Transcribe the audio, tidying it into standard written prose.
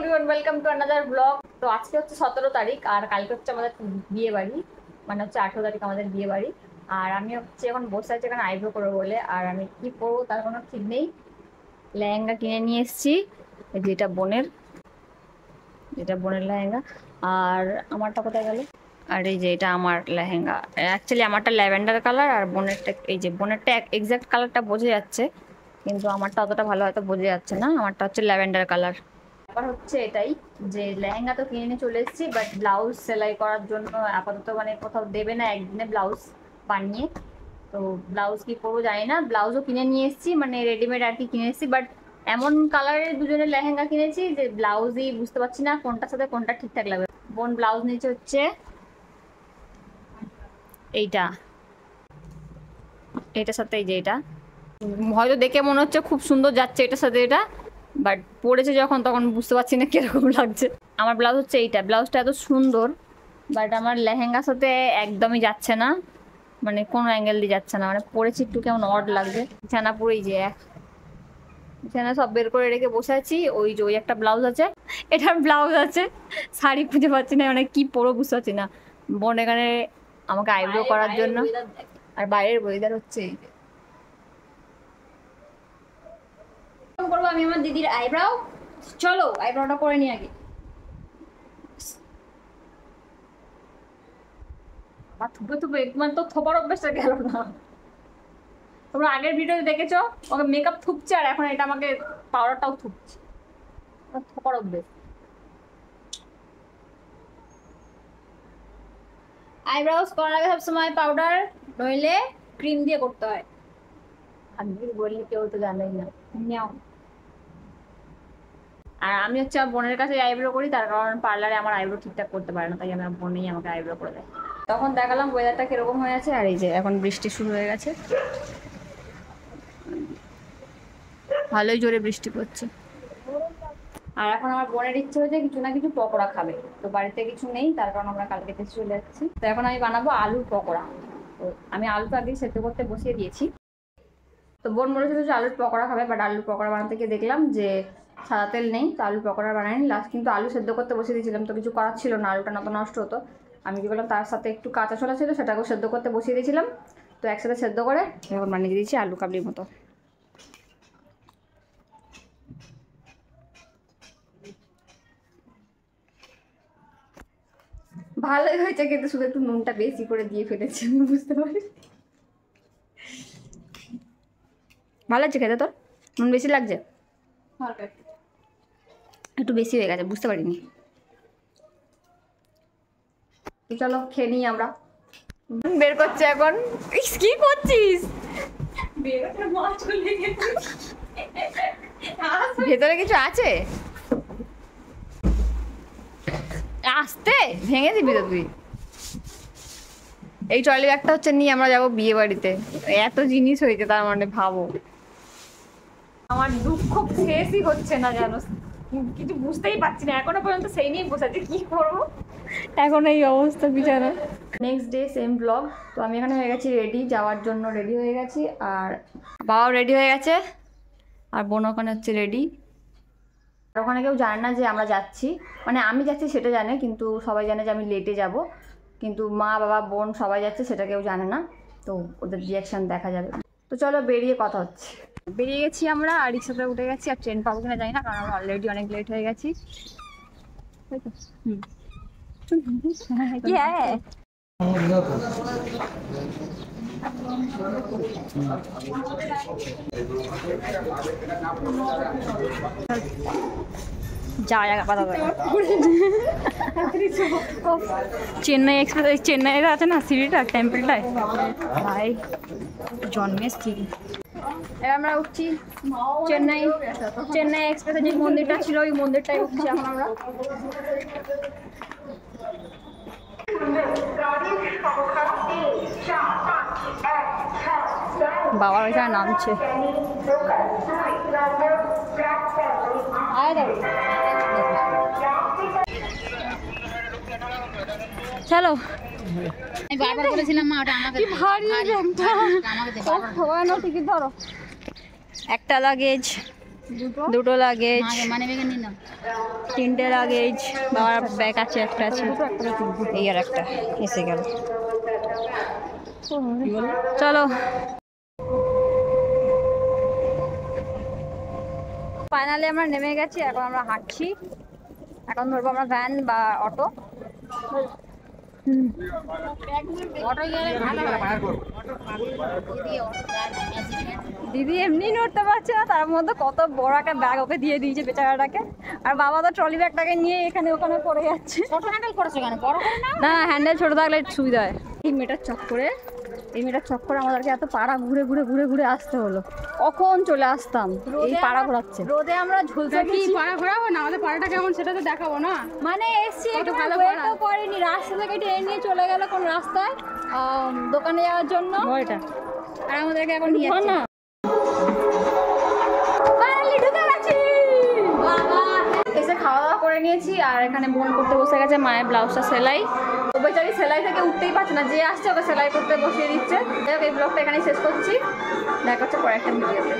Everyone, welcome to another blog. তো আজকে হচ্ছে 17 তারিখ আর কালকে হচ্ছে আমাদের বিয়ে বাড়ি, মানে হচ্ছে 18 তারিখ আমাদের বিয়ে বাড়ি। আর আমি হচ্ছে এখন বসে আছি এখানে আইব্রো করবো বলে। আর আমি কি পরবো তার কোনো ঠিক নেই। লেহেঙ্গা কিনে নিয়ে এসেছি, যেটা বোনের লেহেঙ্গা। আর আমারটা কোথায় গেল? আর এই যে এটা আমার লেহেঙ্গা। অ্যাকচুয়ালি আমারটা ল্যাভেন্ডার কালার আর বোনেরটা, এই যে বোনেরটা এক্সাক্ট কালারটা বোঝা যাচ্ছে, কিন্তু আমারটা অতটা ভালো হয়তো বোঝা যাচ্ছে না। আমারটা হচ্ছে ল্যাভেন্ডার কালার। ব্যাপার হচ্ছে এটাই যে লেহেঙ্গা তো কিনে নিয়ে চলে এসেছি, বাট ব্লাউজ সেলাই করার জন্য আপাতত মানে কোথাও দেবে না একদিনে ব্লাউজ বানিয়ে। তো ব্লাউজ কি করবো জানি না। ব্লাউজও কিনে নিয়ে এসেছি, মানে রেডিমেড আর কি কিনে এসেছি, বাট এমন কালারের দুজনের লেহেঙ্গা কিনেছি যে ব্লাউজই বুঝতে পারছি না কোনটার সাথে কোনটা ঠিকঠাক লাগবে। বোন ব্লাউজ নিচে হচ্ছে এটার সাথে, এই যে এটা হয়তো দেখে মনে হচ্ছে খুব সুন্দর যাচ্ছে এটার সাথে এটা, বাট পরেছে যখন তখন বুঝতে পারছি না কিরকম লাগছে। আমার ব্লাউজ হচ্ছে এইটা, ব্লাউজটা এত সুন্দর, বাট আমার লেহেঙ্গার সাথে একদমই যাচ্ছে না, মানে কোনো অ্যাঙ্গেল দিয়ে যাচ্ছে না। মানে পরেছি একটু কেমন অড লাগছে। বিছানা পুরোই যে বিছানা সব বের করে রেখে বসে আছি। ওই যে ওই একটা ব্লাউজ আছে, এটার ব্লাউজ আছে, শাড়ি খুঁজে পাচ্ছি না, মানে কি পরো বুঝতে পারছি না। বোন এখানে আমাকে আইব্রো করার জন্য, আর বাইরের ওয়েদার হচ্ছে করবো আমি আমার দিদির আইব্রাও। চলো আইব্রাওটা করে নি আগে। আর থুপে থুপে মানে তো থোপার অভ্যাসটা গেল না। তোমরা আগের ভিডিওতে দেখেছো ওকে মেকআপ থুপছে, আর এখন এটা আমাকে পাউডারটাও থুপছে। থোপার অভ্যাস। আইব্রাউজ করার আগে সবসময় পাউডার নইলে ক্রিম দিয়ে করতে হয়। আগে বললে কেউ তো জানেই না। নাও। আর আমি হচ্ছে বোনের কাছে আইব্রো করি, তার কারণ পার্লারে আমার আইব্রো ঠিকঠাক করতে পারে না, তাই আমার বোনই আমাকে আইব্রো করে দেয়। তখন দেখালাম ওয়েদারটা কিরকম হয়ে আছে, আর এই যে এখন বৃষ্টি শুরু হয়ে গেছে, ভালোই জোরে বৃষ্টি পড়ছে। আর এখন আমার বোনের ইচ্ছে হয়েছে কিছু না কিছু পকোড়া খাবে, তো বাড়িতে কিছু নেই, তার কারণ আমরা কালকে দেশে চলে যাচ্ছি। তো এখন আমি বানাবো আলুর পকোড়া। তো আমি আলুটা আগে সেদ্ধ করতে বসিয়ে দিয়েছি। তো বোন বলেছিল যে আলুর পকোড়া খাবে, বাট আলুর পকোড়া বানাতে গিয়ে দেখলাম যে সাদা তেল নেই, তো আলুর পকোড়া বানাইনি। লাস্ট কিন্তু আলু সেদ্ধ করতে বসিয়ে দিয়েছিলাম, তো কিছু করার ছিল না, আলুটা না তো নষ্ট হতো। আমি কি বললাম, তার সাথে একটু কাঁচা ছোলা ছিল, সেটাকেও সেদ্ধ করতে বসিয়ে দিয়েছিলাম। তো একসাথে সেদ্ধ করে এখন বানিয়ে দিয়েছি আলু কাবলির মতো। ভালোই হয়েছে, কিন্তু শুধু একটু নুনটা বেশি করে দিয়ে ফেলেছি, আমি বুঝতে পারি। ভালো লাগছে খেতে? তোর নুন বেশি লাগছে? একটু বেশি হয়ে গেছে, বুঝতে পারিনি। চলো খেয়ে নিই আমরা। বের করছে এখন। কি করছিস? ভেতরে কিছু আছে? আসতে ভেঙে দিবি তো তুই। এই ট্রলি ব্যাগটা হচ্ছে নিয়ে আমরা যাবো বিয়ে বাড়িতে। এত জিনিস হয়েছে, তার মানে ভাবো। আমার দুঃখ শেষই হচ্ছে না, জানো, কিছু বুঝতেই পারছি না এখনো পর্যন্ত, সেই নিয়েই বসে আছি কি করবো এখন এই অবস্থা বিছানা। Next day same blog. তো আমি এখানে হয়ে গেছি রেডি, যাওয়ার জন্য রেডি হয়ে গেছি, আর বাবাও রেডি হয়ে গেছে, আর বোন ওখানে হচ্ছে রেডি। আর ওখানে কেউ জানে না যে আমরা যাচ্ছি, মানে আমি যাচ্ছি সেটা জানে, কিন্তু সবাই জানে যে আমি লেটে যাব, কিন্তু মা বাবা বোন সবাই যাচ্ছে সেটা কেউ জানে না। তো ওদের রিয়াকশান দেখা যাবে। তো চলো বেরিয়ে কথা হচ্ছে। বেরিয়ে গেছি আমরা, আর রিক্সাতে উঠে গেছি। আর ট্রেন পাবো কিনা জানি না, কারণ আমরা অলরেডি অনেক লেট হয়ে গেছি। কি হ্যাঁ যা পাতা চেন্নাই এক্সপ্রেস, চেন্নাইয়ের আছে না সিঁড়িটা, টেম্পলটায় ভাই জন্মের সিঁড়ি। এবার আমরা উঠছি চেন্নাই এক্সপ্রেসে যে মন্দিরটা ছিল ওই মন্দিরটাই উঠছি এখন আমরা। বাবা ওইখানে নামছে। চলো, আমি বারবার বলেছিলাম মা ওটা আমাকে ভারী ব্যাগটা, টিকিট ধরো। একটা লাগেজ, দুটো লাগেজ, তিনটে লাগেজ, বাবার ব্যাগ আছে, একটা আছে, এই আর একটা এসে গেল। চলো ফাইনালি আমরা নেমে গেছি, এখন আমরা হাঁটছি। এখন ধরবো আমরা ভ্যান বা অটো। দিদি এমনি নড়তে পারছে না, তার মধ্যে কত বড় একটা ব্যাগ ওকে দিয়ে দিয়েছে বেচারাটাকে। আর বাবা তো ট্রলি ব্যাগটাকে নিয়ে এখানে ওখানে পড়ে যাচ্ছে। ছোট হ্যান্ডেল করেছে কেন, বড় করে না? হ্যান্ডেল ছোট থাকলে একটু সুবিধা হয়। এই মেয়েটার চক্করে আমাদেরকে এত পাড়া ঘুরে ঘুরে ঘুরে ঘুরে আসতে হলো। কখন চলে আসতাম, এই পাড়া ঘোরাচ্ছে। রোদে আমরা ঝুলতে কি পাড়া ঘোরাবো না, আমাদের পাড়াটা কেমন সেটা তো দেখাবো না। মানে এসছি একটু ভালো করেনি, রাস্তা থেকে ট্রেন নিয়ে চলে গেল কোন রাস্তায় দোকানে যাওয়ার জন্য, আর আমাদেরকে এখন নিয়ে যাচ্ছে না। এসে খাওয়া দাওয়া করে নিয়েছি, আর এখানে বোন করতে বসে গেছে মায়ের ব্লাউজটা সেলাই। তো বেচারি সেলাই থেকে উঠতেই পারছে না, যে আসছে ওকে সেলাই করতে বসিয়ে দিচ্ছে। যাই হোক, এই ব্লগটা এখানেই শেষ করছি, দেখা হচ্ছে পরে একটা ভিডিওতে।